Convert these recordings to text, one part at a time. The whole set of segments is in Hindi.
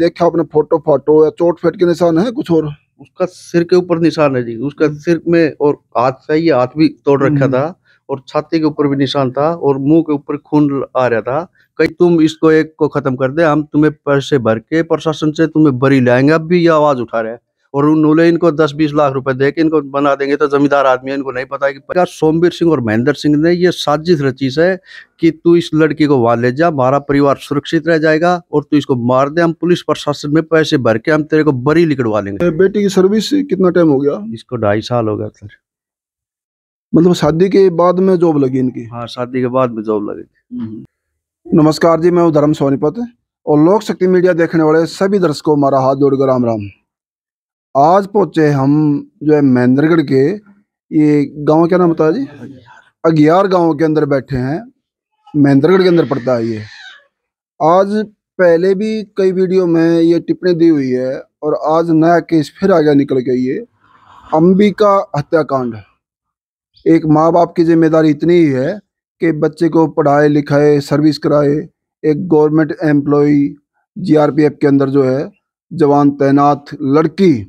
देखा आपने फोटो या चोट फेट के निशान है कुछ और? उसका सिर के ऊपर निशान है जी, उसका सिर में, और हाथ से ये हाथ भी तोड़ रखा था, और छाती के ऊपर भी निशान था, और मुंह के ऊपर खून आ रहा था। कहीं तुम इसको एक को खत्म कर दे, हम तुम्हें पैसे भर के प्रशासन से तुम्हें बरी लाएंगे। अब भी ये आवाज उठा रहे हैं, और उन्होंने इनको 10-20 लाख रुपए दे के इनको बना देंगे। तो जमींदार आदमी है, इनको नहीं पता है कि सोमवीर सिंह और महेंद्र सिंह ने ये साजिश रची है कि तू इस लड़की को वहां ले जा, हमारा परिवार सुरक्षित रह जाएगा, और तू इसको मार दे, हम पुलिस प्रशासन में पैसे भर के हम तेरे को बरी लिखवा लेंगे। बेटी की सर्विस कितना टाइम हो गया? इसको 2.5 साल हो गया सर। मतलब शादी के बाद में जॉब लगी इनकी? हाँ, शादी के बाद में जॉब लगी। नमस्कार जी, मैं हूँ धर्म सोनीपत, और लोक शक्ति मीडिया देखने वाले सभी दर्शकों हमारा हाथ जोड़कर राम राम। आज पहुंचे हम जो है महेंद्रगढ़ के, ये गांव क्या नाम बताया जी? अगियार गांव के अंदर बैठे हैं। महेंद्रगढ़ के अंदर पड़ता है ये। आज पहले भी कई वीडियो में ये टिप्पणी दी हुई है, और आज नया केस फिर आगे निकल गई है। अंबिका हत्याकांड। एक माँ बाप की जिम्मेदारी इतनी ही है कि बच्चे को पढ़ाए लिखाए, सर्विस कराए। एक गवर्नमेंट एम्प्लॉय जीआरपीएफ के अंदर जो है जवान तैनात लड़की,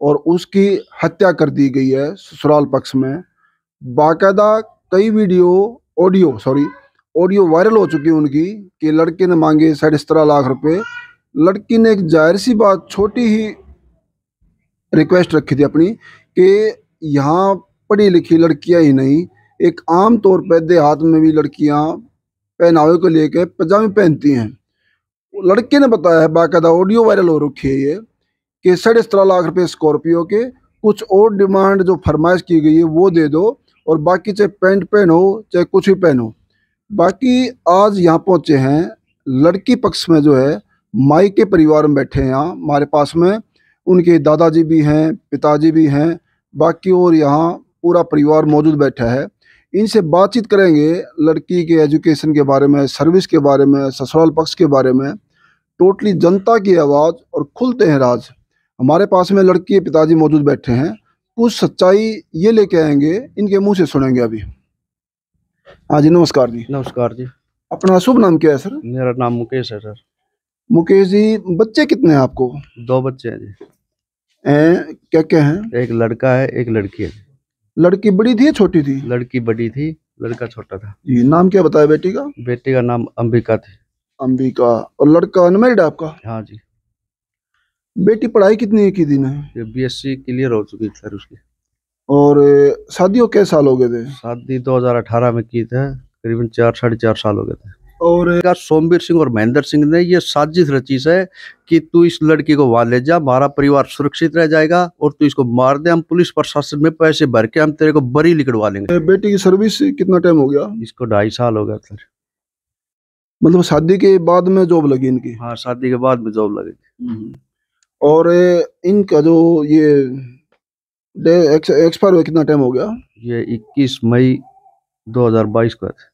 और उसकी हत्या कर दी गई है ससुराल पक्ष में। बाकायदा कई ऑडियो वायरल हो चुकी है उनकी, कि लड़के ने मांगे 17.5 लाख रुपए। लड़की ने एक जाहिर सी बात, छोटी ही रिक्वेस्ट रखी थी अपनी, कि यहाँ पढ़ी लिखी लड़कियां ही नहीं, एक आम तौर पर देहात में भी लड़कियां पहनावे को लेकर पजामे पहनती हैं। लड़के ने बताया है, बाकायदा ऑडियो वायरल हो रखी है ये, कि 17.5 लाख रुपए स्कॉर्पियो के, कुछ और डिमांड जो फरमाइश की गई है वो दे दो, और बाकी चाहे पैंट पहनो चाहे कुछ भी पहनो। बाकी आज यहाँ पहुँचे हैं लड़की पक्ष में जो है माई के परिवार में बैठे हैं यहाँ हमारे पास में। उनके दादाजी भी हैं, पिताजी भी हैं, बाकी और यहाँ पूरा परिवार मौजूद बैठा है। इनसे बातचीत करेंगे लड़की के एजुकेशन के बारे में, सर्विस के बारे में, ससुराल पक्ष के बारे में, टोटली जनता की आवाज़, और खुलते हैं राज। हमारे पास में लड़की के पिताजी मौजूद बैठे हैं, कुछ सच्चाई ये लेके आएंगे, इनके मुंह से सुनेंगे अभी। हाँ जी, नमस्कार जी। नमस्कार जी। अपना शुभ नाम क्या है सर? मेरा नाम मुकेश है सर। मुकेश जी, बच्चे कितने हैं आपको? 2 बच्चे हैं जी। क्या क्या हैं? एक लड़का है, एक लड़की है। लड़की बड़ी थी या छोटी थी? लड़की बड़ी थी, लड़का छोटा था जी। नाम क्या बताया बेटी का? बेटी का नाम अंबिका थी। अंबिका। और लड़का अनमैरिड है आपका? हाँ जी। बेटी पढ़ाई कितनी की दिन है? ये BSc क्लियर हो चुकी थी सर उसकी। और शादी को कैसे साल हो गए थे? शादी 2018 में की थे, करीबन 4-4.5 साल हो गए थे। और सोमवीर सिंह और महेंद्र सिंह ने ये साजिश रची है कि तू इस लड़की को वहां ले जा, हमारा परिवार सुरक्षित रह जाएगा, और तू इसको मार दे, हम पुलिस प्रशासन में पैसे भर के हम तेरे को बरी लिखवा लेंगे। बेटी की सर्विस कितना टाइम हो गया? इसको 2.5 साल हो गया सर। मतलब शादी के बाद में जॉब लगी इनकी? हाँ, शादी के बाद में जॉब लगी। और इनका जो ये एक्सपायर हुआ कितना टाइम हो गया? ये 21 मई 2022 को है।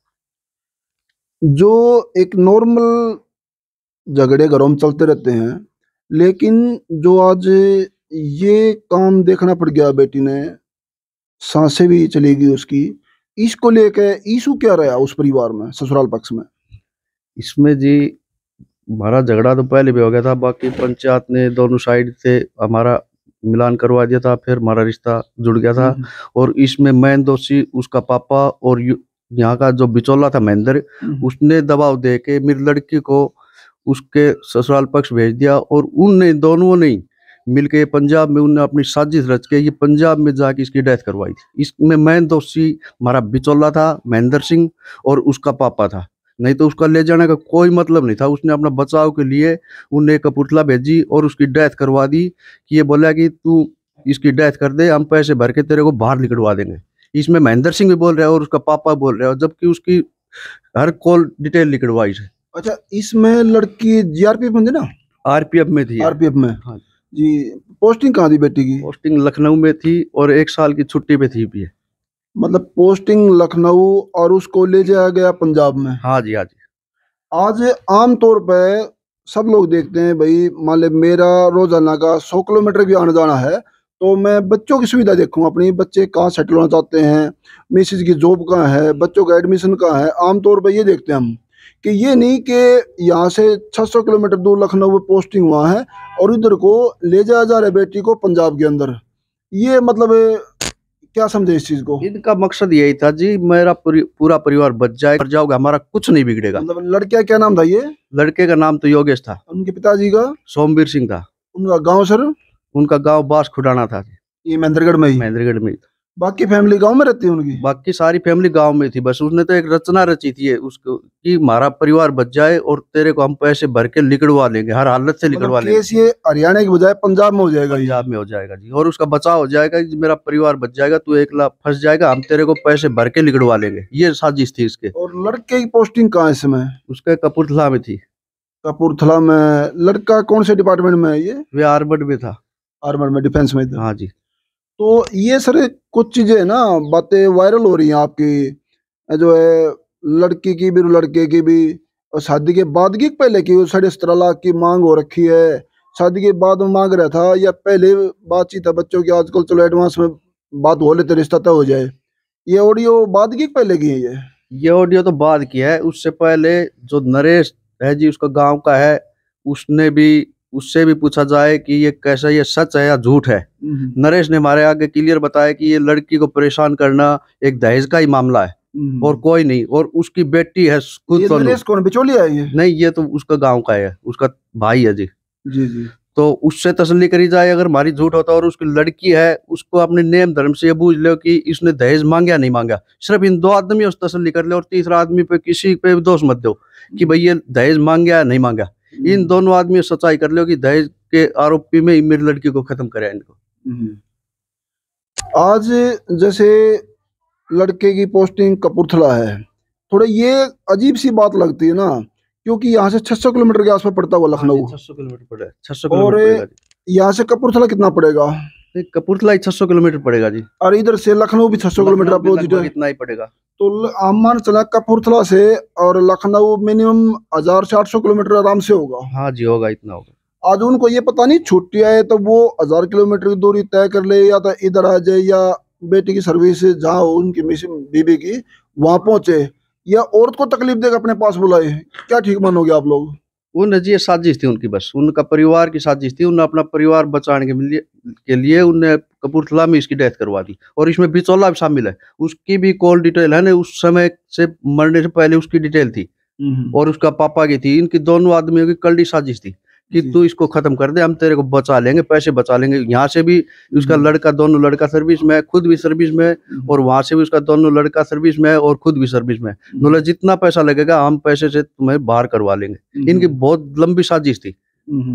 जो एक नॉर्मल झगड़े घरों में चलते रहते हैं, लेकिन जो आज ये काम देखना पड़ गया, बेटी ने सांसें भी चली गई उसकी, इसको लेके इशू क्या रहा उस परिवार में, ससुराल पक्ष में? इसमें जी हमारा झगड़ा तो पहले भी हो गया था, बाकी पंचायत ने दोनों साइड से हमारा मिलान करवा दिया था, फिर हमारा रिश्ता जुड़ गया था। और इसमें मेन दोषी उसका पापा, और यहाँ का जो बिचौला था महेंद्र, उसने दबाव दे के मेरी लड़की को उसके ससुराल पक्ष भेज दिया, और उनने दोनों ने मिलके पंजाब में उनने अपनी साजिश रच के ये पंजाब में जाके इसकी डेथ करवाई थी। इसमें मेन दोषी हमारा बिचौला था महेंद्र सिंह, और उसका पापा था। नहीं तो उसका ले जाने का कोई मतलब नहीं था। उसने अपना बचाव के लिए उन्हें कपूरथला भेजी और उसकी डेथ करवा दी, कि ये बोला कि तू इसकी डेथ कर दे, हम पैसे भर के तेरे को बाहर निकलवा देंगे। इसमें महेंद्र सिंह भी बोल रहा है और उसका पापा बोल रहा है, जबकि उसकी हर कॉल डिटेल निकलवाई है। अच्छा, इसमें लड़की जीआरपीएफ में थी ना? आरपीएफ में थी। आरपीएफ में? हाँ जी। पोस्टिंग कहाँ थी बेटी की? पोस्टिंग लखनऊ में थी, और 1 साल की छुट्टी पे थी भी है। मतलब पोस्टिंग लखनऊ, और उसको ले जाया गया पंजाब में? हाँ जी, हाँ जी। आज आम तौर पे सब लोग देखते हैं, भाई मान ले मेरा रोजाना का 100 किलोमीटर भी आना जाना है, तो मैं बच्चों की सुविधा देखूं अपनी, बच्चे कहाँ सेटल होना चाहते हैं, मिसेज की जॉब कहाँ है, बच्चों का एडमिशन कहाँ है, आमतौर पर ये देखते हैं हम। कि ये नहीं कि यहाँ से 600 किलोमीटर दूर लखनऊ में पोस्टिंग हुआ है और इधर को ले जाया जा रहा है बेटी को पंजाब के अंदर। ये मतलब क्या समझे इस चीज को? इनका मकसद यही था जी, मेरा पूरा परिवार बच जाए, मर जाओगे हमारा कुछ नहीं बिगड़ेगा। मतलब लड़के का क्या नाम था ये? लड़के का नाम तो योगेश था। उनके पिताजी का? सोमवीर सिंह था। उनका गांव सर? उनका गांव बास खुडाना था। ये महेंद्रगढ़ में ही? महेंद्रगढ़ में ही। बाकी फैमिली गांव में रहती है उनकी? बाकी सारी फैमिली गांव में थी। बस उसने तो एक रचना रची थी उसको कि हमारा परिवार बच जाए और तेरे को हम पैसे भर के निकलवा लेंगे, हर हालत से निकलवा लेंगे। केस ये हरियाणा के बजाय पंजाब में हो जाएगा? पंजाब में हो जाएगा जी, और उसका बचाव हो जाएगा कि मेरा परिवार बच जाएगा, तू एकला फंस जाएगा, हम तेरे को पैसे भर के निकलवा लेंगे। ये साजिश थी इसके। और लड़के की पोस्टिंग कहाँ है इस समय? उसके कपूरथला में थी। कपूरथला में? लड़का कौन से डिपार्टमेंट में है ये? वे आर्मड में था। आर्मड में, डिफेंस में था? हाँ जी। तो ये सर कुछ चीजें ना, बातें वायरल हो रही हैं आपकी, जो है लड़की की भी लड़के की भी, और शादी के बाद की पहले की 17.5 लाख की मांग हो रखी है। शादी के बाद में मांग रहा था या पहले बातचीत है बच्चों की? आजकल चलो एडवांस में बात हो लेते रिश्ता तय हो जाए। ये ऑडियो बाद की पहले की है? ये ऑडियो तो बाद की है। उससे पहले जो नरेश है जी, उसका गांव का है, उससे भी पूछा जाए कि ये कैसा, ये सच है या झूठ है। नरेश ने हमारे आगे क्लियर बताया कि ये लड़की को परेशान करना एक दहेज का ही मामला है और कोई नहीं। और उसकी बेटी है खुद। ये नरेश कौन, बिचौलिया है ये? नहीं, ये तो उसका गांव का है, उसका भाई है जी। जी जी। तो उससे तसल्ली करी जाए अगर हमारी झूठ होता और उसकी लड़की है, उसको अपने नेम धर्म से ये बूझ लो कि इसने दहेज मांगा नहीं मांगा। सिर्फ इन 2 आदमियों से तसल्ली कर ले और तीसरा आदमी पे किसी पे भी दोष मत दो कि भाई ये दहेज मांगा या नहीं मांगा। इन दोनों आदमियों सच्चाई कर लो कि दहेज के आरोपी में मेरी लड़की को खत्म करे इनको। आज जैसे लड़के की पोस्टिंग कपूरथला है, थोड़ा ये अजीब सी बात लगती है ना, क्योंकि यहाँ से 600 किलोमीटर के आसपास पड़ता हुआ लखनऊ। 600 किलोमीटर पड़ेगा। 600 किलोमीटर और यहाँ से कपूरथला कितना पड़ेगा? कपूरथला 600 किलोमीटर पड़ेगा जी। और इधर से लखनऊ भी 600 किलोमीटर अपोजिट है। इतना ही पड़ेगा। तो आप मान चला कपूरथला से और लखनऊ मिनिमम 1000 से 800 किलोमीटर आराम से होगा। हाँ जी, होगा, इतना होगा। आज उनको ये पता नहीं छुट्टी आए तो वो 1000 किलोमीटर की दूरी तय कर ले, या तो इधर आ जाए या बेटी की सर्विस जहाँ हो उनकी मिसिंग बीबी की वहां पहुंचे, या औरत को तकलीफ देकर अपने पास बुलाए। क्या ठीक मानोगे आप लोग? उन जी, ये साजिश थी उनकी, बस उनका परिवार की साजिश थी। उन्हें अपना परिवार बचाने के लिए उन्हें कपूरथला में इसकी डेथ करवा दी। और इसमें बिचौला भी शामिल है, उसकी भी कॉल डिटेल है ना, उस समय से मरने से पहले उसकी डिटेल थी और उसका पापा की थी। इनकी दोनों आदमियों की कड़ी साजिश थी कि तू इसको खत्म कर दे, हम तेरे को बचा लेंगे, पैसे बचा लेंगे। यहाँ से भी उसका लड़का, दोनों लड़का सर्विस में, खुद भी सर्विस में, और वहां से भी उसका दोनों लड़का सर्विस में और खुद भी सर्विस में। बोले जितना पैसा लगेगा हम पैसे से तुम्हें बाहर करवा लेंगे। इनकी बहुत लंबी साजिश थी।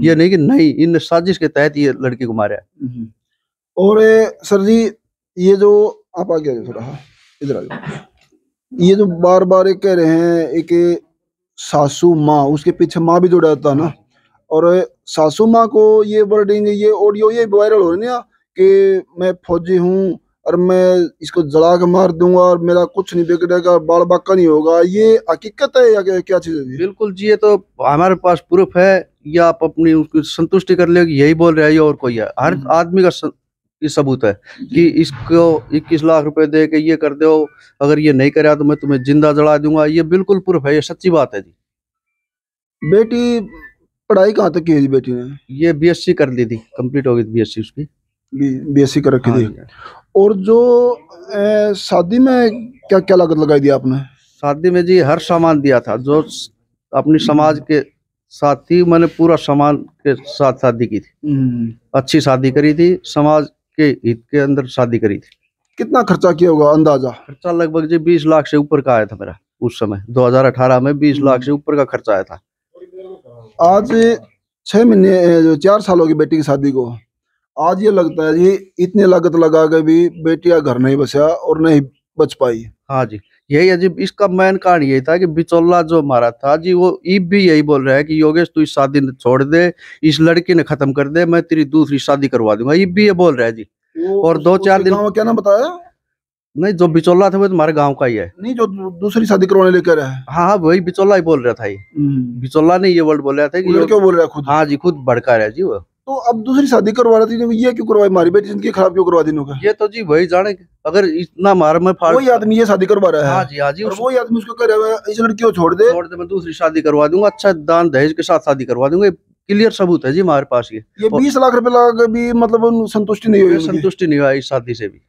ये नहीं कि नहीं, इन साजिश के तहत ये लड़की को मारा है। और सर जी, ये जो आप आ गया थोड़ा, इधर आ जाओ। ये जो बार बार एक कह रहे हैं एक सासू माँ, उसके पीछे माँ भी जुड़ा था ना, और सासू माँ को ये वर्डिंग, ये ऑडियो ये वायरल हो रही है कि मैं फौजी हूँ और मैं इसको जला के मार दूंगा और मेरा कुछ नहीं बिगड़ेगा, बाल बाका नहीं होगा। ये हकीकत है या क्या चीज है? बिल्कुल जी, ये तो हमारे पास प्रूफ है। या आप अपनी उसकी संतुष्टि कर ले कि यही बोल रहा है और कोई है। हर आदमी का सबूत है कि इसको 21 लाख रुपए दे के ये कर दो, अगर ये नहीं करा तो मैं तुम्हें जिंदा जला दूंगा। ये बिल्कुल प्रूफ है, ये सच्ची बात है जी। बेटी पढ़ाई कहाँ तक की है जी बेटी ने? ये बीएससी कर ली थी, कंप्लीट हो गई बीएससी उसकी। बीएससी कर रखी थी। और जो शादी में क्या क्या लागत लगाई दी आपने? शादी में जी हर सामान दिया था जो अपनी समाज के साथ थी। मैंने पूरा सामान के साथ शादी की थी। अच्छी शादी करी थी, समाज के हित के अंदर शादी करी थी। कितना खर्चा किया होगा अंदाजा? खर्चा लगभग जी 20 लाख से ऊपर का आया था मेरा उस समय। 2018 में 20 लाख से ऊपर का खर्चा आया था। आज 6 महीने जो 4 साल हो गए बेटी की शादी को, आज ये लगता है जी इतनी लागत लगा के भी बेटिया घर नहीं बचा और नहीं बच पाई। हाँ जी, यही अजीब, इसका मेन कारण यही था कि बिचौला जो हमारा था जी, वो ईब भी यही बोल रहा है कि योगेश तू इस शादी छोड़ दे, इस लड़की ने खत्म कर दे, मैं तेरी दूसरी शादी करवा दूंगा। ईब भी ये बोल रहा है जी। और 2-4 दिन क्या नाम बताया? नहीं, जो बिचौला था वो तुम्हारे गांव का ही है। नहीं, जो दूसरी शादी करवाने लेकर है। हाँ, वही बिचौला ही बोल रहा था। ये बिचौला ने ये वर्ड बोल रहा था कि क्यों बोल रहा है खुद? हाँ जी, खुद भड़का रहा है जी वो। तो अब दूसरी शादी करवा रही थी, ये क्यों करवाई? हमारी बेटी जिंदगी खराब क्यों करवा दी? ये तो जी वही जाने अगर इतना मार में वही आदमी ये शादी करवा रहा है। हाँ जी, हाँ जी। और वही आदमी उसको कह रहा है इस लड़की को छोड़ दे, मैं दूसरी शादी करवा दूंगा, अच्छा दान दहेज के साथ शादी करवा दूंगा। क्लियर सबूत है जी हमारे पास। ये 20 लाख रुपए लगा के भी मतलब संतुष्टि नहीं हुई, संतुष्टि नहीं हुआ इस शादी से भी।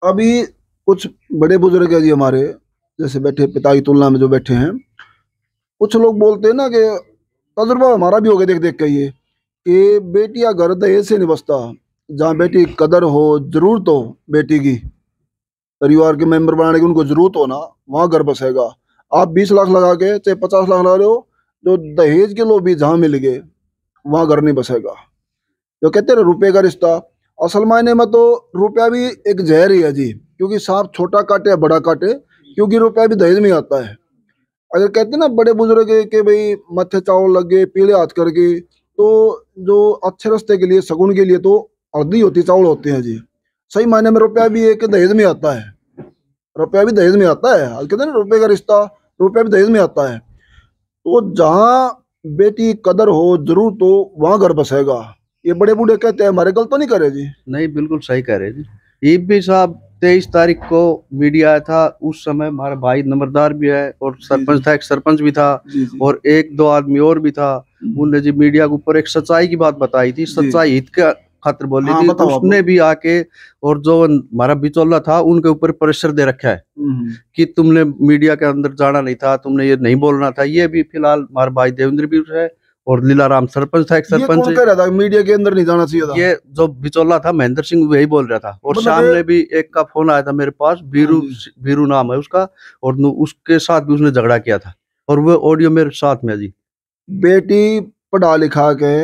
अभी कुछ बड़े बुजुर्ग है जी हमारे, जैसे बैठे पिता की तुलना में जो बैठे हैं, कुछ लोग बोलते हैं ना कि तजुर्बा हमारा भी हो गया देख देख के ये, कि बेटियां घर दहेज से नहीं बसता, जहाँ बेटी की कदर हो, जरूरत हो, बेटी की परिवार के मेंबर बनाने की उनको जरूरत हो ना, वहाँ घर बसेगा। आप 20 लाख लगा के चाहे 50 लाख लगा रहे हो, जो दहेज के लोग भी जहाँ मिल गए वहाँ घर नहीं बसेगा। जो कहते हैं रुपये का रिश्ता, असल मायने में तो रुपया भी एक जहर ही है जी, क्योंकि सांप छोटा काटे या बड़ा काटे, क्योंकि रुपया भी दहेज में आता है। अगर कहते हैं ना बड़े बुजुर्ग के भाई मत्थे चावल लग गए पीले हाथ करके, तो जो अच्छे रास्ते के लिए शगुन के लिए तो अर्धी होती चावल होते हैं जी। सही मायने में रुपया भी एक दहेज में आता है, रुपया भी दहेज में आता है। कहते हैं ना रुपये का रिश्ता, रुपया भी दहेज में आता है। तो जहाँ बेटी कदर हो, जरूरत हो, वहाँ घर बसेगा। ये बड़े बूढ़े कहते हैं, हमारे गलत तो नहीं करे जी? नहीं, बिल्कुल सही कह रहे जी। ये भी साहब 23 तारीख को मीडिया आया था, उस समय हमारा भाई नंबरदार भी है और सरपंच था, एक सरपंच भी था और एक दो आदमी और भी था। उन्होंने जी मीडिया के ऊपर एक सच्चाई की बात बताई थी, सच्चाई हित के खातिर बोली थी। उसने भी आके और जो हमारा बिचौला था उनके ऊपर प्रेशर दे रखा है कि तुमने मीडिया के अंदर जाना नहीं था, तुमने ये नहीं बोलना था। ये भी फिलहाल हमारा भाई देवेंद्र भी है और लीलाराम सरपंच था, एक सरपंच। कौन कह रहा था मीडिया के अंदर नहीं जाना चाहिए था? ये जो बिचौला था महेंद्र सिंह वही बोल रहा था। और सामने भी एक का फोन आया था मेरे पास, बीरू नाम है उसका, और उसके साथ भी उसने झगड़ा किया था और वो ऑडियो मेरे साथ में जी। बेटी पढ़ा लिखा के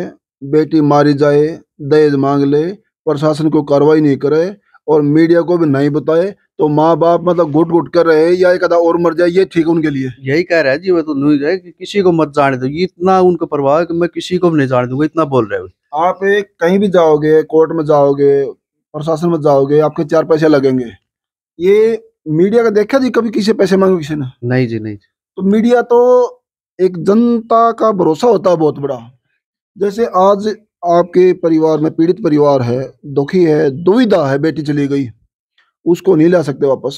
बेटी मारी जाए, दहेज मांग ले, प्रशासन को कार्रवाई नहीं करे और मीडिया को भी नहीं बताए, तो माँ बाप मतलब घुट घुट कर रहे या एक आधा और मर जाए, ये ठीक है उनके लिए? यही कह रहा है जी वो तो नहीं है कि किसी को मत जाने दो, ये इतना उनको प्रभाव है कि मैं किसी को भी नहीं जाने दूंगा, इतना बोल रहे हो। आप कहीं भी जाओगे, कोर्ट में जाओगे, प्रशासन में जाओगे, आपके 4 पैसे लगेंगे। ये मीडिया का देखा जी कभी किसी पैसे मांगे किसी ने? नहीं जी, नहीं। तो मीडिया तो एक जनता का भरोसा होता है बहुत बड़ा। जैसे आज आपके परिवार में पीड़ित परिवार है, दुखी है, दुविधा है, बेटी चली गई, उसको नहीं ला सकते वापस,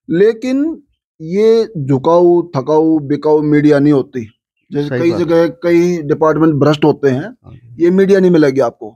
लेकिन ये झुकाऊ थकाऊ बिकाऊ मीडिया नहीं होती। जैसे कई जगह कई डिपार्टमेंट भ्रष्ट होते हैं, ये मीडिया नहीं मिलेगी आपको।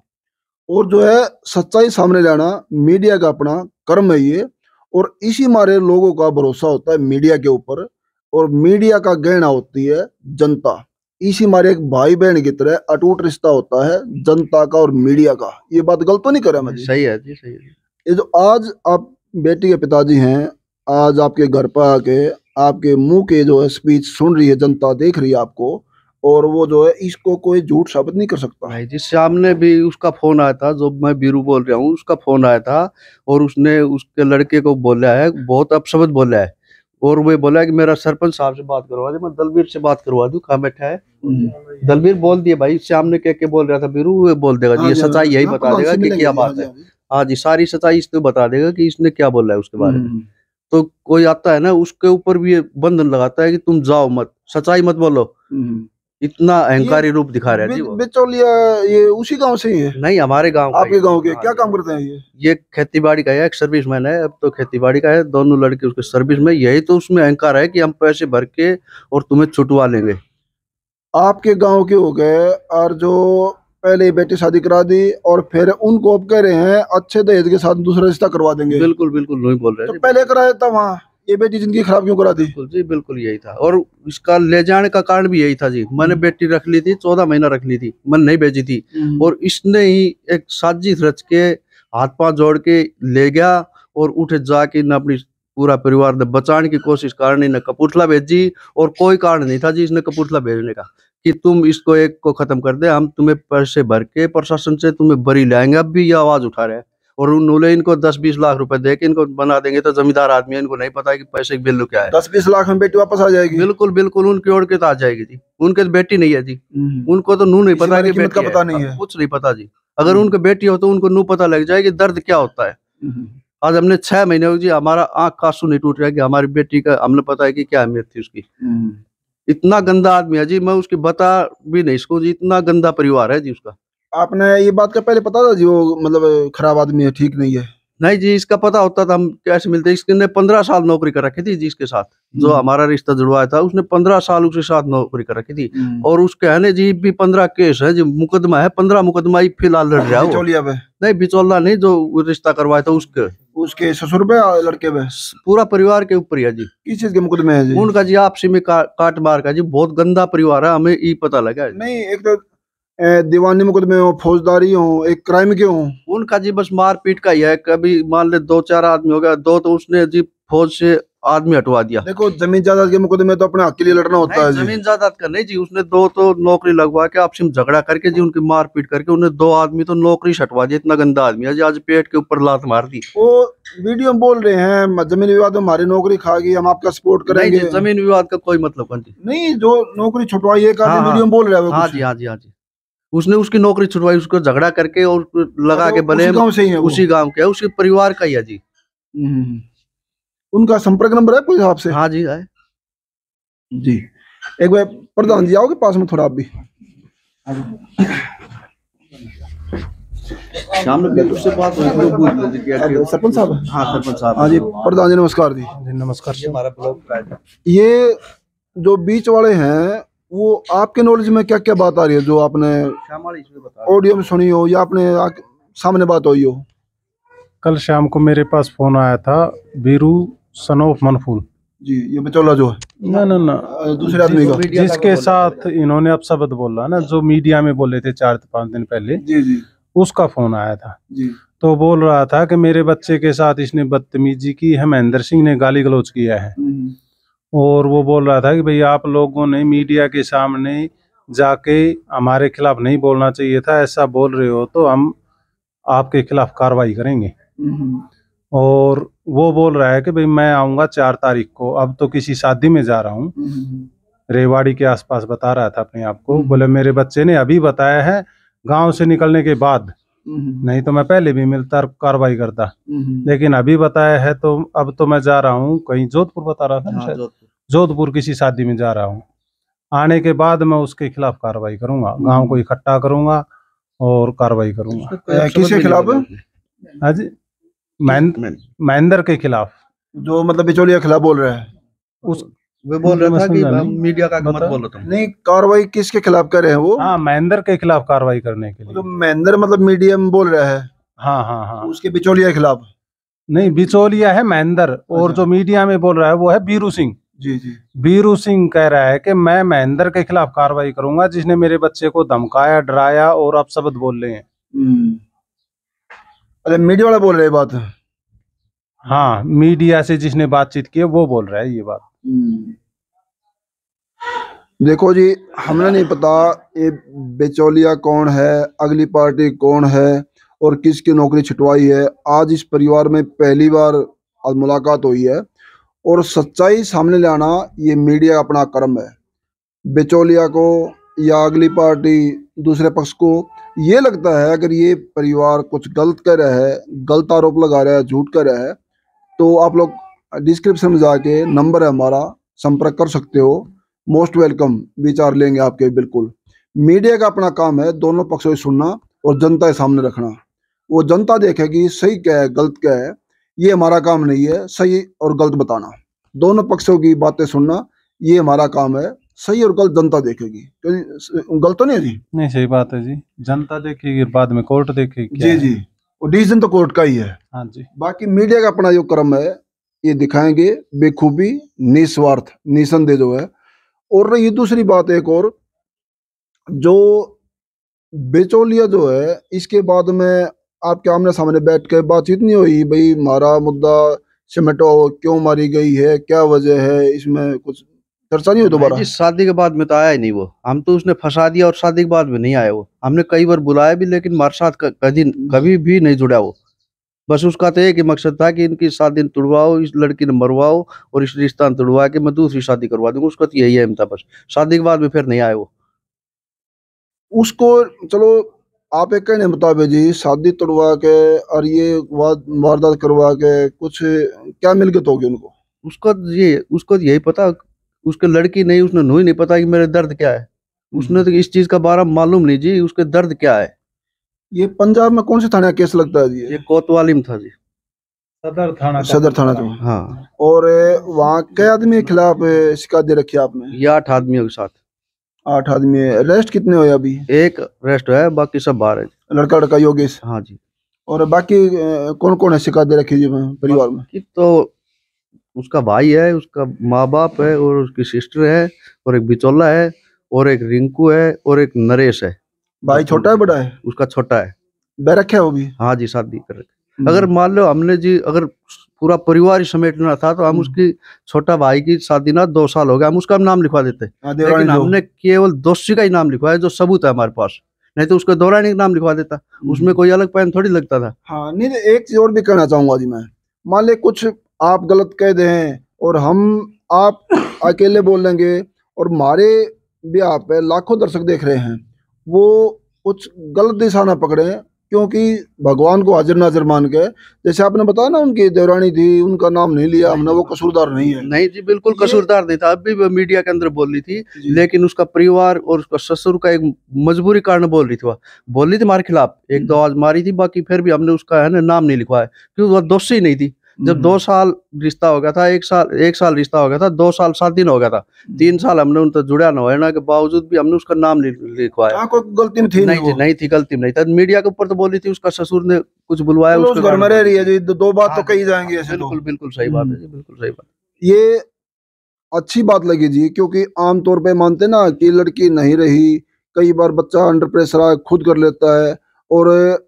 और जो है सच्चाई सामने लाना मीडिया का अपना कर्म है ये, और इसी मारे लोगों का भरोसा होता है मीडिया के ऊपर, और मीडिया का गहना होती है जनता। इसी मारे एक भाई बहन की तरह अटूट रिश्ता होता है जनता का और मीडिया का। ये बात गलत तो नहीं कर रहा मैं? सही है जी, सही है। ये जो आज आप बेटी के पिताजी हैं, आज आपके घर पर आके आपके मुंह के जो है स्पीच सुन रही है जनता, देख रही है आपको, और वो जो है इसको कोई झूठ साबित नहीं कर सकता। भाई जी सामने भी उसका फोन आया था, जो मैं बीरू बोल रहा हूँ, उसका फोन आया था और उसने उसके लड़के को बोला है, बहुत अपशब्द बोला है, और वो बोला है कि मेरा सरपंच साहब से बात करवा दे, मैं दलबीर से बात करवा दूं, कहाँ बैठा है। दलबीर बोल दिया भाई, सामने कह बोल रहा था बीरू, वो बोल देगा जी, ये सच्चाई यही बता देगा कि क्या बात है। हाँ जी, सारी सच्चाई इसने बता देगा कि इसने क्या बोला है उसके बारे में। तो कोई आता है ना उसके ऊपर भी ये बंधन लगाता है कि तुम जाओ मत, सच्चाई मत बोलो। इतना अहंकारी रूप दिखा रहा है जी वो। बिचौलिया ये उसी गांव से ही है? नहीं, हमारे गांव का। आपके गांव के? क्या काम करते हैं ये खेतीबाड़ी का है, एक सर्विसमैन है, अब तो खेतीबाड़ी का है, दोनों लड़के उसके सर्विस में। यही तो उसमें अहंकार है कि हम पैसे भर के और तुम्हें छुटवा लेंगे। आपके गांव के हो गए, और जो पहले बेटी शादी करा दी और फिर उनको अब कह रहे हैं अच्छे दहेज के साथ दूसरा रिश्ता करवा देंगे। बिल्कुल बिल्कुल नहीं बोल रहे। तो पहले कराया था वहाँ, ये बेटी जिंदगी खराब क्यों करा दी? बिल्कुल जी, बिल्कुल यही था। और इसका ले जाने का कारण भी यही था जी। मैंने बेटी रख ली थी, 14 महीना रख ली थी, मैंने नहीं भेजी थी, और इसने ही एक साजिश रच के हाथ पांव जोड़ के ले गया और उठे जाके न अपनी पूरा परिवार ने बचाने की कोशिश करनी, न कपूरथला भेजी। और कोई कारण नहीं था जी इसने कपूरथला भेजने का कि तुम इसको एक को खत्म कर दे, हम तुम्हें पैसे भर के प्रशासन से तुम्हें बरी लाएंगे। अब भी ये आवाज उठा रहे हैं और उन्होंने इनको 10-20 लाख रुपए दे के इनको बना देंगे। तो जमींदार आदमी है, इनको नहीं पता है कि पैसे की वैल्यू क्या है। 10-20 लाख में बेटी वापस आ जाएगी? बिल्कुल बिल्कुल, उनकी ओर के तो आ जाएगी जी। उनके तो बेटी नहीं है जी, उनको तो नू नहीं पता कि बेटी का पता नहीं है, कुछ नहीं पता जी। अगर उनके बेटी हो तो उनको नू पता लग जाएगी दर्द क्या होता है। आज हमने 6 महीने हो जी, हमारा आंख का आंसू नहीं टूट रहा कि हमारी बेटी का हमने पता है कि क्या अहमियत थी उसकी। इतना गंदा आदमी है जी, मैं उसकी बता भी नहीं सकूं जी, इतना गंदा परिवार है जी उसका। आपने ये बात का पहले पता था जी वो मतलब खराब आदमी है, ठीक नहीं है? नहीं जी, इसका पता होता तो हम कैसे मिलते। इसने 15 साल नौकरी कर रखी थी जिसके साथ जो हमारा रिश्ता जुड़वाया था, उसने 15 साल उसके साथ नौकरी कर रखी थी। और उसके है ना जी भी 15 केस है जो मुकदमा है, 15 मुकदमा ही फिलहाल लड़ रहा है वो। बिचौलिया पे नहीं, बिचौला नहीं, जो रिश्ता करवाया था उसके ससुर पे लड़के पे पूरा परिवार के ऊपर ही है जी। किस चीज के मुकदमे है जी? उनका जी आपसी में काट मार का जी, बहुत गंदा परिवार है, हमें ये पता लगा। नहीं, एक तो दीवानी मुकदमे हो, फौजदारी हो, एक क्राइम के हो। उनका जी बस मारपीट का ही है। कभी मान ले 2-4 आदमी हो गया, 2 तो उसने जी फौज से आदमी हटवा दिया। देखो, जमीन जायदाद के मुकदमे तो अपने हक के लिए लड़ना होता है जी। जमीन जायदाद का नहीं जी, उसने 2 तो नौकरी लगवा के आपसी में झगड़ा करके जी, उनकी मारपीट करके उन्हें 2 आदमी तो नौकरी से हटवा दिया। इतना गंदा आदमी है जी, आज पेट के ऊपर लात मार दी। वो वीडियो में बोल रहे हैं जमीन विवाद में हमारी नौकरी खा गई, हम आपका सपोर्ट करेंगे। नहीं, जमीन विवाद का कोई मतलब नहीं, जो नौकरी छुटवाई है वीडियो में बोल रहा है वो। हाँ जी, हाँ जी, हाँ जी, उसने उसकी नौकरी छुड़वाई, उसको झगड़ा करके और लगा के बने। उसी गांव से ही है वो? उसी गांव के है, उसके परिवार का ही है जी। उनका संपर्क नंबर है कोई आपसे? हाँ जी, है जी। एक बार प्रधान जी आओगे पास में थोड़ा, आप भी सरपंच साहब। हाँ, सरपंच साहब। हाँ जी, प्रधान जी नमस्कार जी। नमस्कार। ये हमारा ब्लॉक का है। ये जो बीच वाले हैं, वो आपके नॉलेज में क्या क्या बात आ रही है जो आपने ऑडियो में सुनी हो या आपने सामने बात हुई हो? कल शाम को मेरे पास फोन आया था, बीरू सन ऑफ मनफूल जी, ये बिचौला जो है ना दूसरे आदमी का, जिसके साथ इन्होंने अब शब्द बोला ना, जो मीडिया में बोले थे 4-5 दिन पहले, जी, उसका फोन आया था जी। तो बोल रहा था कि मेरे बच्चे के साथ इसने बदतमीजी की है, महेंद्र सिंह ने गाली गलौज किया है। और वो बोल रहा था कि भाई आप लोगों ने मीडिया के सामने जाके हमारे खिलाफ नहीं बोलना चाहिए था, ऐसा बोल रहे हो तो हम आपके खिलाफ कार्रवाई करेंगे। और वो बोल रहा है कि भाई मैं आऊँगा 4 तारीख को, अब तो किसी शादी में जा रहा हूँ, रेवाड़ी के आसपास बता रहा था अपने आप को। बोले मेरे बच्चे ने अभी बताया है गांव से निकलने के बाद, नहीं तो मैं पहले भी मिलता और कार्रवाई करता, लेकिन अभी बताया है तो अब तो मैं जा रहा हूँ कहीं, जोधपुर बता रहा था शायद, जोधपुर किसी शादी में जा रहा हूँ। आने के बाद मैं उसके खिलाफ कार्रवाई करूंगा, गांव को इकट्ठा करूंगा और कार्रवाई करूंगा। किसके खिलाफ? आज महेंद्र के खिलाफ, जो मतलब बिचौलिया खिलाफ बोल रहा है। उस वो बोल रहा था कि मीडिया का मत बोलो तुम। नहीं, कार्रवाई किसके खिलाफ कर रहे हैं वो? हाँ, महेंद्र के खिलाफ कार्रवाई करने के लिए। तो महेंद्र मतलब मीडिया में बोल रहा है? हाँ। उसके बिचौलिया के खिलाफ? नहीं, बिचौलिया है महेंद्र, और जो मीडिया में बोल रहा है वो है बीरू सिंह। जी। बीरू सिंह कह रहा है कि मैं महेंद्र के खिलाफ कार्रवाई करूंगा, जिसने मेरे बच्चे को धमकाया, डराया और अपशब्द बोल रहे हैं। अरे मीडिया वाला बोल रहे हैं बात? हाँ, मीडिया से जिसने बातचीत की है वो बोल रहा है ये बात। देखो जी, हमें नहीं पता ये बिचौलिया कौन है, अगली पार्टी कौन है और किसकी नौकरी छुटवाई है। आज इस परिवार में पहली बार आज मुलाकात हुई है और सच्चाई सामने लाना ये मीडिया का अपना कर्म है। बिचौलिया को या अगली पार्टी दूसरे पक्ष को ये लगता है अगर ये परिवार कुछ गलत कर रहा है, गलत आरोप लगा रहा है, झूठ कर रहा है, तो आप लोग डिस्क्रिप्शन में जाके नंबर है हमारा, संपर्क कर सकते हो। मोस्ट वेलकम, विचार लेंगे आपके बिल्कुल। मीडिया का अपना काम है दोनों पक्षों को सुनना और जनता के सामने रखना। वो जनता देखेगी सही क्या है गलत क्या है, ये हमारा काम नहीं है सही और गलत बताना। दोनों पक्षों की बातें सुनना ये हमारा काम है, सही और गलत जनता देखेगी। गलत तो नहीं है जी? नहीं, सही बात है जी, जनता देखेगी, बाद में कोर्ट देखेगी। जी, और डिसीजन तो कोर्ट का ही है। हाँ जी। बाकी मीडिया का अपना जो कर्म है ये दिखाएंगे बेखूबी, निस्वार्थ, निसंदेह जो है। और रही दूसरी बात एक और, जो बिचौलिया जो है इसके बाद में आपके आमने सामने बैठ के बातचीत नहीं हुई, भाई हमारा मुद्दा सिमटो, क्यों मारी गई है, क्या वजह है, इसमें कुछ चर्चा नहीं हुई दोबारा? शादी के बाद में तो आया ही नहीं वो, हम तो उसने फंसा दिया और शादी के बाद में नहीं आया वो। हमने कई बार बुलाया भी लेकिन हमारे साथ कभी भी नहीं जुड़ा वो। बस उसका तो एक ही मकसद था कि इनकी शादी तुड़वाओ, इस लड़की ने मरवाओ और इस रिश्ता तुड़वा के मैं दूसरी शादी करवा दूंगा। उसका तो यही एम था बस। शादी के बाद में फिर नहीं आया वो। उसको चलो आप एक कहने मुताबिक जी शादी तुड़वा के और ये वारदात करवा के कुछ क्या मिलकत होगी उनको? उसको यही पता, उसके लड़की नहीं, उसने नहीं पता कि मेरे दर्द क्या है। उसने तो इस चीज का बारे में मालूम नहीं जी उसके दर्द क्या है। ये पंजाब में कौन से थाने का केस लगता है जी? ये कोतवाली में था जी। सदर थाना जो। हाँ। और वहाँ कई आदमी के खिलाफ शिकायत दे रखी है आपने? ये 8 आदमियों के साथ। 8 आदमी। रेस्ट कितने हुए अभी? एक रेस्ट है, बाकी सब बाहर है। लड़का योगेश? हाँ जी। और बाकी कौन कौन है शिकायत दे रखी है परिवार में? तो उसका भाई है, उसका माँ बाप है, और उसकी सिस्टर है, और एक बिचौला है, और एक रिंकू है, और एक नरेश है। भाई छोटा है बड़ा है? उसका छोटा है। बैरक है वो भी? हाँ जी, शादी कर रखे। अगर मान लो हमने जी अगर पूरा परिवार ही समेटना था तो हम उसकी छोटा भाई की शादी ना 2 साल हो गया, हम उसका नाम लिखवा देते, लेकिन हमने केवल दोषी का ही नाम लिखवाया जो सबूत है हमारे पास, नहीं तो उसको दौरानी का नाम लिखवा देता, उसमें कोई अलग पैन थोड़ी लगता था। हाँ नहीं, एक चीज और भी कहना चाहूंगा जी मैं। मान ले कुछ आप गलत कह दें और आप अकेले बोलेंगे और हमारे भी आप लाखों दर्शक देख रहे हैं, वो कुछ गलत दिशा ना पकड़े, क्योंकि भगवान को हाजिर नाजिर मान के, जैसे आपने बताया ना उनकी देवरानी थी, उनका नाम नहीं लिया हमने, वो कसूरदार नहीं है। नहीं जी, बिल्कुल कसूरदार नहीं था। अभी भी मीडिया के अंदर बोल रही थी, लेकिन उसका परिवार और उसका ससुर का एक मजबूरी कारण बोल रही थी, वह बोल रही थी हमारे खिलाफ, 1-2 आवाज मारी थी, बाकी फिर भी हमने उसका है ना नाम नहीं लिखवाया, क्योंकि वह दोषी नहीं थी। जब 2 साल रिश्ता हो गया था, 1 साल रिश्ता हो गया था, 2 साल 7 दिन हो गया था, 3 साल हमने उनसे जुड़ा न होना के बावजूद भी हमने उसका नाम लिखवाया। कोई गलती थी नहीं थी, गलती नहीं था। मीडिया के ऊपर तो बोल रही थी उसका ससुर ने कुछ बुलवाया, उसके घर में रह रही है जी, 2 बात तो कही जाएंगी ऐसे। बिल्कुल सही बात है जी, बिल्कुल सही बात। ये अच्छी बात लगी जी, क्योंकि आमतौर पे मानते ना कि लड़की नहीं रही, कई बार बच्चा अंडर प्रेशर खुद कर लेता है, और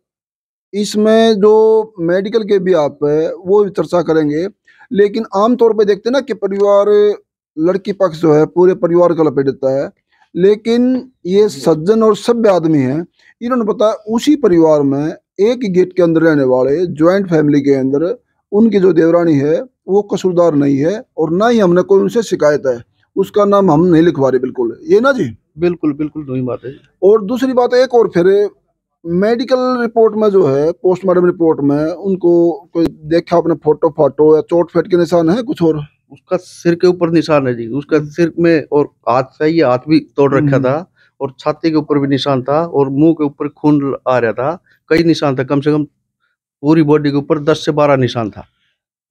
इसमें जो मेडिकल के भी आप है वो भी चर्चा करेंगे, लेकिन आमतौर पे देखते ना कि परिवार, लड़की पक्ष जो है पूरे परिवार का लपेट देता है, लेकिन ये सज्जन और सभ्य आदमी हैं, इन्होंने बताया उसी परिवार में एक ही गेट के अंदर रहने वाले ज्वाइंट फैमिली के अंदर उनकी जो देवरानी है वो कसूरदार नहीं है, और ना ही हमने कोई उनसे शिकायत है, उसका नाम हम नहीं लिखवा रहे। बिल्कुल ये ना जी, बिल्कुल वही बात है। और दूसरी बात एक और, फिर मेडिकल रिपोर्ट में जो है, पोस्टमार्टम रिपोर्ट में उनको कोई देखा आपने फोटो या चोट फेट के निशान है कुछ? और उसका सिर के ऊपर निशान है जी, उसका सिर में, और हाथ से ये हाथ भी तोड़ रखा था, और छाती के ऊपर भी निशान था, और मुंह के ऊपर खून आ रहा था, कई निशान था, कम से कम पूरी बॉडी के ऊपर 10 से 12 निशान था।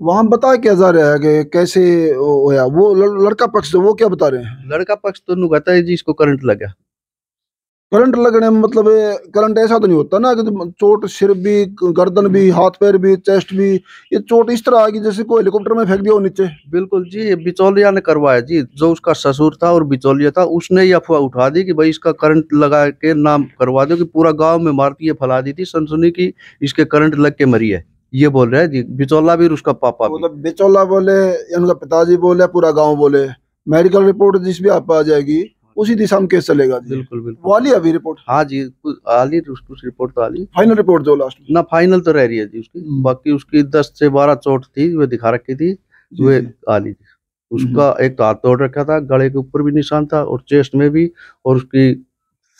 वहां बता क्या जा रहा है कि कैसे होया? वो लड़का पक्ष वो क्या बता रहे हैं? लड़का पक्ष तो नु कहता है जी इसको करंट लगा। करंट लगने में मतलब करंट ऐसा तो नहीं होता ना कि चोट सिर भी, गर्दन भी, हाथ पैर भी, चेस्ट भी, ये चोट इस तरह आ गई जैसे कोई हेलीकॉप्टर में फेंक दिया हो नीचे? बिल्कुल जी, ये बिचौलिया ने करवाया जी, जो उसका ससुर था और बिचौलिया था, उसने ये अफवाह उठा दी कि भाई इसका करंट लगा के नाम करवा दो, कि पूरा गांव में मारती है, फैला दी थी सनसनी की इसके करंट लग के मरी है, ये बोल रहे हैं जी, बिचौला भी और उसका पापा भी। मतलब बिचौला बोले, उनका पिताजी बोले, पूरा गाँव बोले, मेडिकल रिपोर्ट जिस भी आप आ जाएगी उसी दिशा में केस चलेगा जी। बिल्कुल वाली अभी रिपोर्ट? हाँ जी, आली कुछ रिपोर्ट तो आली, फाइनल रिपोर्ट जो लास्ट ना फाइनल तो रह रही है जी उसकी, बाकी उसकी 10 से 12 चोट थी, वो दिखा रखी थी, वे आली थी। उसका एक तो हाथ तोड़ रखा था, गले के ऊपर भी निशान था, और चेस्ट में भी, और उसकी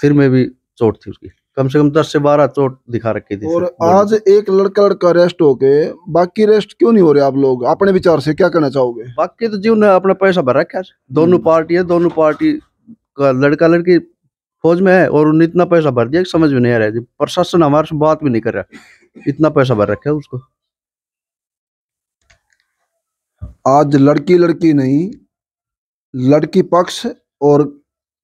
सिर में भी चोट थी उसकी, कम से कम 10 से 12 चोट दिखा रखी थी। और आज एक लड़का अरेस्ट होके, बाकी अरेस्ट क्यों नहीं हो रहे आप लोग? अपने विचार से क्या कहना चाहोगे? बाकी तो जीव ने अपना पैसा भर रखा है, दोनों पार्टी है, दोनों पार्टी का लड़का लड़की फौज में है, और उन्होंने इतना पैसा भर दिया कि समझ में नहीं आ रहा है जी, प्रशासन हमारे से बात भी नहीं कर रहा, इतना पैसा भर रखा है उसको। आज लड़की नहीं, लड़की पक्ष और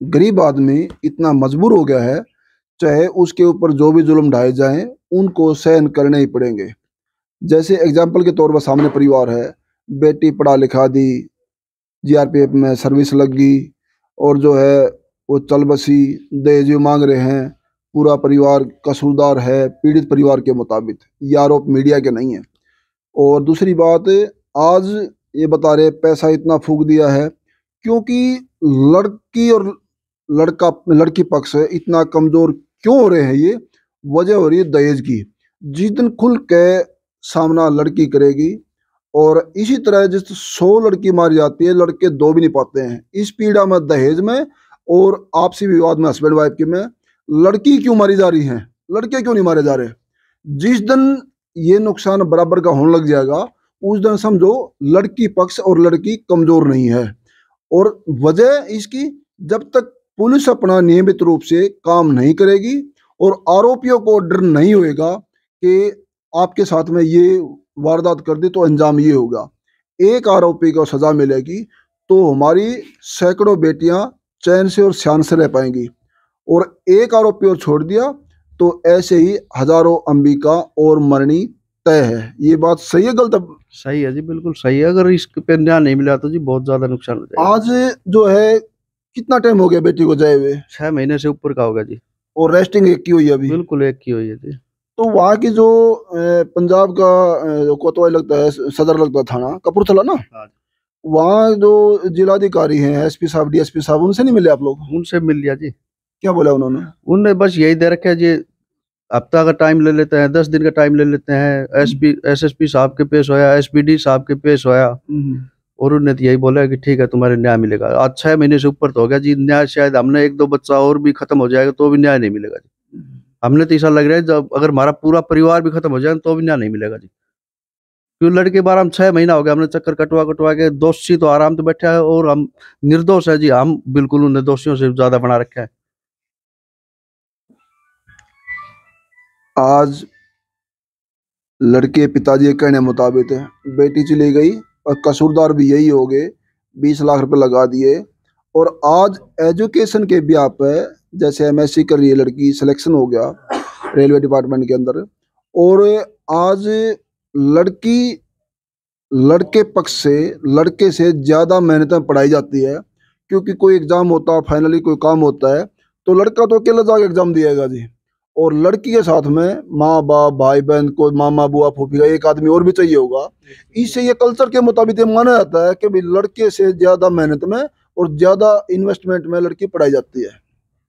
गरीब आदमी इतना मजबूर हो गया है, चाहे उसके ऊपर जो भी जुल्म ढाए जाएं उनको सहन करने ही पड़ेंगे। जैसे एग्जाम्पल के तौर पर सामने परिवार है, बेटी पढ़ा लिखा दी, जीआरपीएफ में सर्विस लग गई, और जो है वो चल बसी, दहेज मांग रहे हैं, पूरा परिवार कसूरदार है पीड़ित परिवार के मुताबिक, ये आरोप मीडिया के नहीं है। और दूसरी बात, आज ये बता रहे पैसा इतना फूंक दिया है क्योंकि लड़की और लड़की पक्ष इतना कमजोर क्यों हो रहे हैं, ये वजह हो रही है दहेज की। जिस दिन खुल के सामना लड़की करेगी, और इसी तरह जिस 100 लड़की मारी जाती है, लड़के 2 भी नहीं पाते हैं इस पीड़ा में, दहेज में और आपसी विवाद में, हस्बैंड वाइफ के में, लड़की क्यों मारी जा रही हैं, लड़के क्यों नहीं मारे जा रहे? जिस दिन ये नुकसान बराबर का होने लग जाएगा, उस दिन समझो लड़की पक्ष और लड़की कमजोर नहीं है। और वजह इसकी, जब तक पुलिस अपना नियमित रूप से काम नहीं करेगी और आरोपियों को डर नहीं होएगा कि आपके साथ में ये वारदात कर दी तो अंजाम ये होगा, एक आरोपी को सजा मिलेगी तो हमारी सैकड़ों बेटियां चैन से और शान से रह पाएंगी, और एक आरोपी और छोड़ दिया तो ऐसे ही हजारों अंबिका और मरनी तय है। ये बात सही है गलत? सही है जी, बिल्कुल सही है। अगर इस पे न्याय नहीं मिला तो जी बहुत ज्यादा नुकसान हो जाएगा। आज जो है कितना टाइम हो गया बेटी को जाए हुए? 6 महीने से ऊपर का होगा जी। और रेस्टिंग एक की हुई है अभी? बिल्कुल एक की हुई है जी। तो वहाँ की जो पंजाब का कोतवाली लगता है, सदर लगता है थाना कपूरथला ना, हाँ। वहाँ जो जिलाधिकारी हैं, एसपी साहब, डीएसपी साहब, उनसे नहीं मिले आप लोग? उनसे मिल लिया जी। क्या बोला उन्होंने? उनने बस यही दे रखा है जी, हफ्ता का टाइम ले लेते हैं, 10 दिन का टाइम ले लेते हैं। एसएसपी साहब के पेश होया, एसपीडी साहब के पेश होया, और उन्होंने तो यही बोला कि ठीक है तुम्हारे न्याय मिलेगा। आज 6 महीने से ऊपर तो हो गया जी न्याय, शायद हमने 1-2 बच्चा और भी खत्म हो जाएगा तो भी न्याय नहीं मिलेगा जी। हमने तो ऐसा लग रहा है जब अगर हमारा पूरा परिवार भी खत्म हो जाए तो भी न्याय नहीं मिलेगा जी। क्यों लड़के बार हम 6 महीना हो गया, हमने चक्कर कटवा के, दोषी तो आराम से बैठा है और हम निर्दोष है जी। हम बिल्कुल उन्हें दोषियों से ज्यादा बना रखा है। आज लड़के पिताजी के कहने मुताबिक बेटी चली गई और कसूरदार भी यही हो गए, 20 लाख रुपए लगा दिए। और आज एजुकेशन के ब्याह पे, जैसे एमएससी कर रही है लड़की, सिलेक्शन हो गया रेलवे डिपार्टमेंट के अंदर, और आज लड़की लड़के पक्ष से लड़के से ज्यादा मेहनत में पढ़ाई जाती है, क्योंकि कोई एग्जाम होता है, फाइनली कोई काम होता है तो लड़का तो अकेला जाके एग्जाम दिएगा जी, और लड़की के साथ में माँ बाप, भाई बहन, कोई मामा बुआ फूफी का एक आदमी और भी चाहिए होगा। इससे ये कल्चर के मुताबिक ये माना जाता है कि भाई लड़के से ज्यादा मेहनत में और ज्यादा इन्वेस्टमेंट में लड़की पढ़ाई जाती है।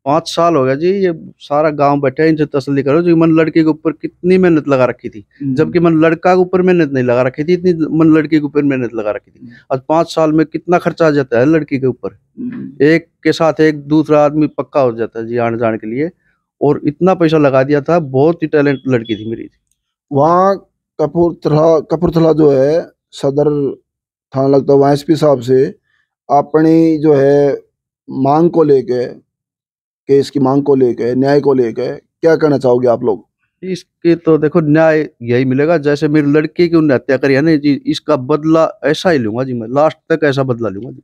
5 साल हो गया जी, ये सारा गांव बैठा है, इनसे तसल्ली करो जी। मन लड़के के ऊपर कितनी मेहनत लगा रखी थी, जबकि मन लड़का के ऊपर मेहनत नहीं लगा रखी थी, इतनी मन लड़की के ऊपर मेहनत लगा रखी थी। आज 5 साल में कितना खर्चा आ जाता है लड़की के ऊपर, एक के साथ एक दूसरा आदमी पक्का हो जाता है जी आने जाने के लिए, और इतना पैसा लगा दिया था। बहुत ही टैलेंट लड़की थी मेरी। वहाँ कपूरथला जो है सदर थाना लगता है, वहाँ एसपी साहब से अपनी जो है मांग को लेके, केस की मांग को लेके, न्याय को लेके क्या कहना चाहोगे आप लोग? इसके तो देखो न्याय यही मिलेगा, जैसे मेरी लड़की की उन्होंने हत्या करी है ना जी, इसका बदला ऐसा ही लूंगा जी, मैं लास्ट तक ऐसा बदला लूंगा जी।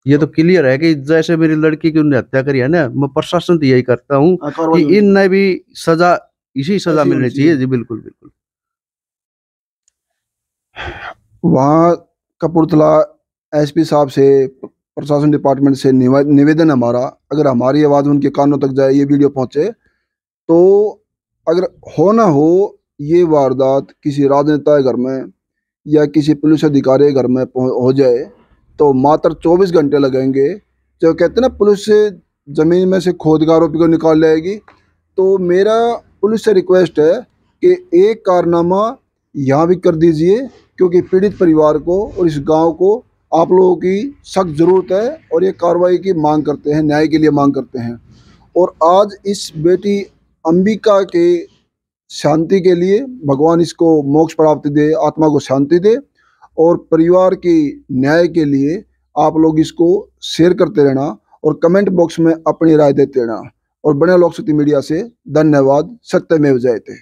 ये तो क्लियर है कि जैसे मेरी लड़की की उन्होंने हत्या करी है ना, मैं प्रशासन तो यही करता हूँ कि इनने भी सजा, इसी सजा मिलनी चाहिए जी। बिल्कुल बिल्कुल। वहाँ कपूरथला एसपी साहब से, प्रशासन डिपार्टमेंट से निवेदन हमारा, अगर हमारी आवाज़ उनके कानों तक जाए, ये वीडियो पहुंचे, तो अगर हो ना हो ये वारदात किसी राजनेता के घर में या किसी पुलिस अधिकारी के घर में हो जाए तो मात्र 24 घंटे लगेंगे। जो कहते हैं ना, पुलिस से ज़मीन में से खोद के आरोपी को निकाल लाएगी। तो मेरा पुलिस से रिक्वेस्ट है कि एक कारनामा यहाँ भी कर दीजिए, क्योंकि पीड़ित परिवार को और इस गांव को आप लोगों की सख्त ज़रूरत है, और ये कार्रवाई की मांग करते हैं, न्याय के लिए मांग करते हैं। और आज इस बेटी अंबिका के शांति के लिए भगवान इसको मोक्ष प्राप्ति दे, आत्मा को शांति दे, और परिवार की न्याय के लिए आप लोग इसको शेयर करते रहना और कमेंट बॉक्स में अपनी राय देते रहना। और बने लोक शक्ति मीडिया से धन्यवाद। सत्यमेव जयते।